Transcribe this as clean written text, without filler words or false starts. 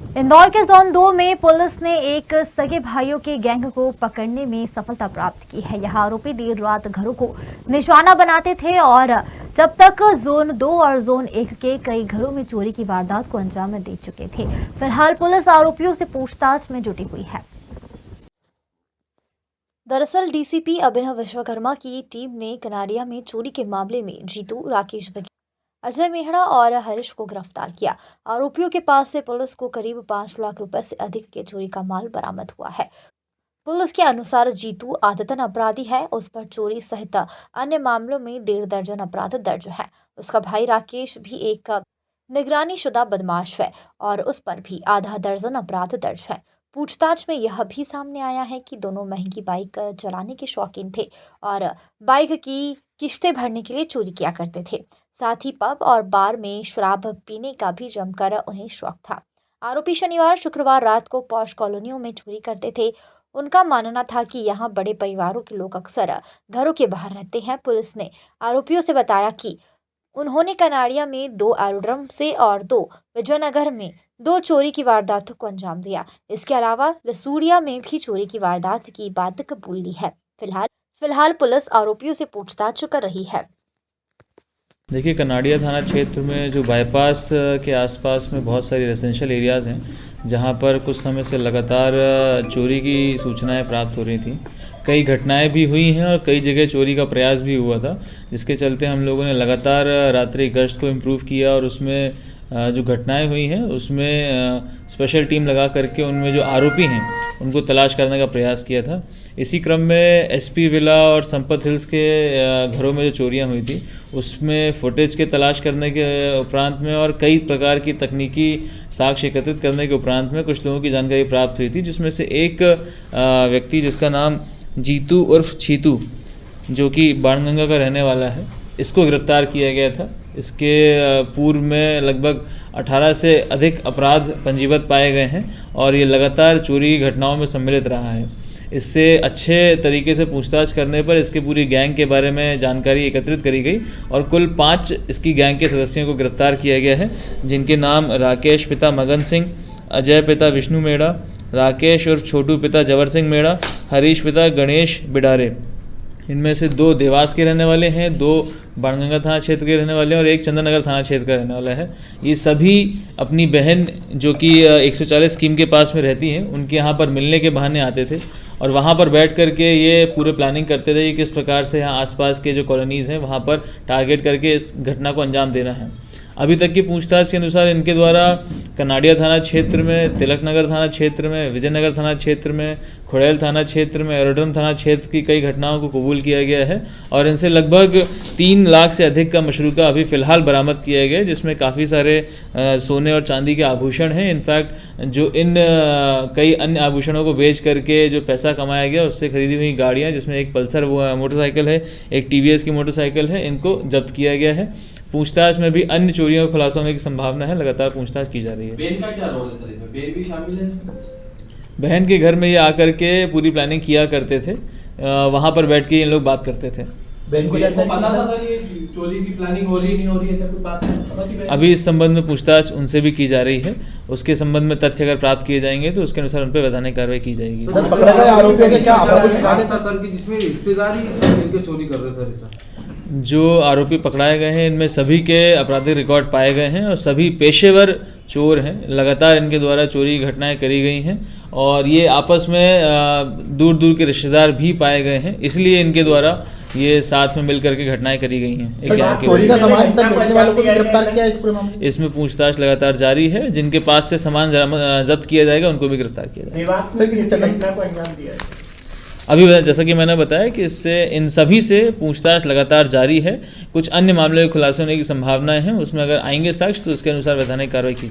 इंदौर के जोन 2 में पुलिस ने एक सगे भाइयों के गैंग को पकड़ने में सफलता प्राप्त की है। यह आरोपी देर रात घरों को निशाना बनाते थे और जब तक जोन 2 और जोन 1 के कई घरों में चोरी की वारदात को अंजाम दे चुके थे। फिलहाल पुलिस आरोपियों से पूछताछ में जुटी हुई है। दरअसल डीसीपी अभिनव विश्वकर्मा की टीम ने कनाडिया में चोरी के मामले में जीतू, राकेश, अजय मेहड़ा और हरीश को गिरफ्तार किया। आरोपियों के पास से पुलिस को करीब 5 लाख रुपए से अधिक के चोरी का माल बरामद हुआ है। पुलिस के अनुसार जीतू आदतन अपराधी है। उस पर चोरी सहित अन्य मामलों में 1.5 दर्जन अपराध दर्ज है। उसका भाई राकेश भी एक निगरानी शुदा बदमाश है और उस पर भी आधा दर्जन अपराध दर्ज है। पूछताछ में यह भी सामने आया है कि दोनों महंगी बाइक चलाने के शौकीन थे और बाइक की किश्तें भरने के लिए चोरी किया करते थे। साथ ही पब और बार में शराब पीने का भी जमकर उन्हें शौक था। आरोपी शनिवार शुक्रवार रात को पॉश कॉलोनियों में चोरी करते थे। उनका मानना था कि यहाँ बड़े परिवारों के लोग अक्सर घरों के बाहर रहते हैं। पुलिस ने आरोपियों से बताया कि उन्होंने कनाडिया में 2 एरोड्रम से और 2 विजयनगर में 2 चोरी की वारदातों को अंजाम दिया। इसके अलावा लसूड़िया में भी चोरी की वारदात की बात कबूल ली है। फिलहाल पुलिस आरोपियों से पूछताछ कर रही है। देखिए, कनाडिया थाना क्षेत्र में जो बाईपास के आसपास में बहुत सारी रेजिडेंशियल एरियाज़ हैं, जहां पर कुछ समय से लगातार चोरी की सूचनाएं प्राप्त हो रही थी। कई घटनाएं भी हुई हैं और कई जगह चोरी का प्रयास भी हुआ था, जिसके चलते हम लोगों ने लगातार रात्रि गश्त को इम्प्रूव किया और उसमें जो घटनाएं हुई हैं उसमें स्पेशल टीम लगा करके उनमें जो आरोपी हैं उनको तलाश करने का प्रयास किया था। इसी क्रम में एसपी विला और संपत हिल्स के घरों में जो चोरियां हुई थी उसमें फुटेज के तलाश करने के उपरांत में और कई प्रकार की तकनीकी साक्ष्य एकत्रित करने के उपरांत में कुछ लोगों की जानकारी प्राप्त हुई थी, जिसमें से एक व्यक्ति जिसका नाम जीतू उर्फ छीतू, जो कि बाणगंगा का रहने वाला है, इसको गिरफ्तार किया गया था। इसके पूर्व में लगभग 18 से अधिक अपराध पंजीबद्ध पाए गए हैं और ये लगातार चोरी की घटनाओं में सम्मिलित रहा है। इससे अच्छे तरीके से पूछताछ करने पर इसके पूरी गैंग के बारे में जानकारी एकत्रित करी गई और कुल 5 इसकी गैंग के सदस्यों को गिरफ्तार किया गया है, जिनके नाम राकेश पिता मगन सिंह, अजय पिता विष्णु मेड़ा, राकेश और छोटू पिता जवर सिंह मेड़ा, हरीश पिता गणेश बिडारे। इनमें से 2 देवास के रहने वाले हैं, 2 बाणगंगा थाना क्षेत्र के रहने वाले हैं और 1 चंद्रनगर थाना क्षेत्र का रहने वाला है। ये सभी अपनी बहन जो कि 140 स्कीम के पास में रहती हैं, उनके यहाँ पर मिलने के बहाने आते थे और वहाँ पर बैठ कर के ये पूरे प्लानिंग करते थे कि किस प्रकार से यहाँ आसपास के जो कॉलोनीज़ हैं वहाँ पर टारगेट करके इस घटना को अंजाम देना है। अभी तक की पूछताछ के अनुसार इनके द्वारा कनाडिया थाना क्षेत्र में, तिलक नगर थाना क्षेत्र में, विजयनगर थाना क्षेत्र में, खुड़ैल थाना क्षेत्र में, एरोड्रम थाना क्षेत्र की कई घटनाओं को कबूल किया गया है और इनसे लगभग 3 लाख से अधिक का मशरूका अभी फ़िलहाल बरामद किया गया है, जिसमें काफ़ी सारे सोने और चांदी के आभूषण हैं। इनफैक्ट जो इन कई अन्य आभूषणों को बेच करके जो पैसा कमाया गया उससे खरीदी हुई गाड़ियाँ, जिसमें एक पल्सर मोटरसाइकिल है, एक टीवीएस की मोटरसाइकिल है, इनको जब्त किया गया है। पूछताछ में भी अन्य चोरियों का खुलासा होने की संभावना है। लगातार पूछताछ की जा रही है। बहन का क्या रोल है सर इसमें? बहन भी शामिल है? बहन के घर में ये आकर के पूरी प्लानिंग किया करते थे, वहाँ पर बैठ के इन लोग बात करते थे। बहन को पता था ये चोरी की प्लानिंग हो रही है, नहीं हो रही है, सब कुछ बात है? अभी इस संबंध में पूछताछ उनसे भी की जा रही है। उसके संबंध में तथ्य अगर प्राप्त किए जाएंगे तो उसके अनुसार उन पर वैधानिक कार्रवाई की जाएगी। सर, पकड़ा गया आरोपियों के क्या आपराधिक रिकॉर्ड था सर, कि जिसमें रिश्तेदारी मिलकर चोरी कर रहे थे सर? जो आरोपी पकड़ाए गए हैं इनमें सभी के आपराधिक रिकॉर्ड पाए गए हैं और सभी पेशेवर चोर हैं। लगातार इनके द्वारा चोरी की घटनाएं करी गई हैं और ये आपस में दूर दूर के रिश्तेदार भी पाए गए हैं, इसलिए इनके द्वारा ये साथ में मिलकर के घटनाएं करी गई हैं। चोरी का सामान बेचने वालों को गिरफ्तार किया है? इसमें पूछताछ लगातार जारी है। जिनके पास से सामान जब्त किया जाएगा उनको भी गिरफ्तार किया जाएगा। अभी जैसा कि मैंने बताया कि इससे इन सभी से पूछताछ लगातार जारी है। कुछ अन्य मामले के खुलासे होने की संभावनाएं हैं, उसमें अगर आएंगे साक्ष्य तो उसके अनुसार वैधानिक कार्रवाई की